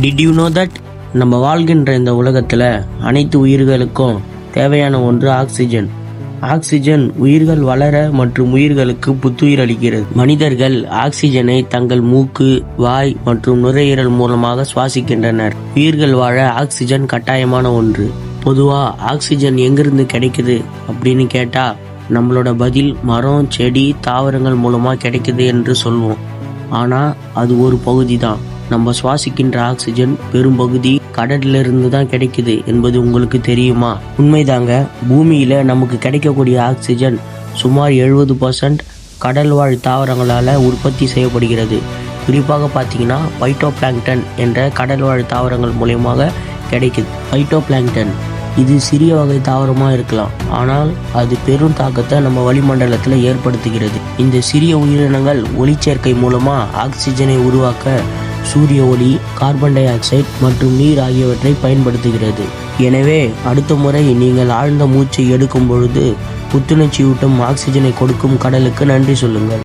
Did you know that நம்ம வாழ்கின்ற இந்த உலகத்தில் அனைத்து உயிர்களுக்கும் தேவையான ஒன்று ஆக்சிஜன். ஆக்சிஜன் உயிர்கள் வளர மற்றும் உயிர்களுக்கு புத்துயிர் அளிக்கிறது. மனிதர்கள் ஆக்சிஜனை தங்கள் மூக்கு, வாய் மற்றும் நுரையீரல் மூலமாக சுவாசிக்கின்றனர். உயிர்கள் வாழ ஆக்சிஜன் கட்டாயமான ஒன்று. பொதுவா ஆக்சிஜன் எங்கிருந்து கிடைக்குது அப்படின்னு கேட்டா நம்மளோட பதில் மரம், செடி, தாவரங்கள் மூலமா கிடைக்குது என்று சொல்வோம். ஆனா அது ஒரு பகுதி தான். நம்ம சுவாசிக்கின்ற ஆக்சிஜன் பெரும்பகுதி கடல்ல இருந்து தான் கிடைக்குது என்பது உங்களுக்கு தெரியுமா? உண்மைதாங்க. பூமியில நமக்கு கிடைக்கக்கூடிய ஆக்சிஜன் சுமார் 70% கடல் வாழ் தாவரங்களால உற்பத்தி செய்யப்படுகிறது. குறிப்பாக பார்த்தீங்கன்னா பைட்டோ பிளாங்டன் என்ற கடல் வாழ் தாவரங்கள் மூலயமாக கிடைக்குது. பைட்டோ பிளாங்டன் இது சிறிய வகை தாவரமாக இருக்கலாம், ஆனால் அது பெரும் தாக்கத்தை நம்ம வளிமண்டலத்தில் ஏற்படுத்துகிறது. இந்த சிறிய உயிரினங்கள் ஒளிச்சேர்க்கை மூலமாக ஆக்சிஜனை உருவாக்க சூரிய ஒளி, கார்பன் டை ஆக்சைடு மற்றும் நீர் ஆகியவற்றை பயன்படுத்துகிறது. எனவே அடுத்த முறை நீங்கள் ஆழ்ந்த மூச்சை எடுக்கும் பொழுது புத்துணர்ச்சியூட்டும் ஆக்சிஜனை கொடுக்கும் கடலுக்கு நன்றி சொல்லுங்கள்.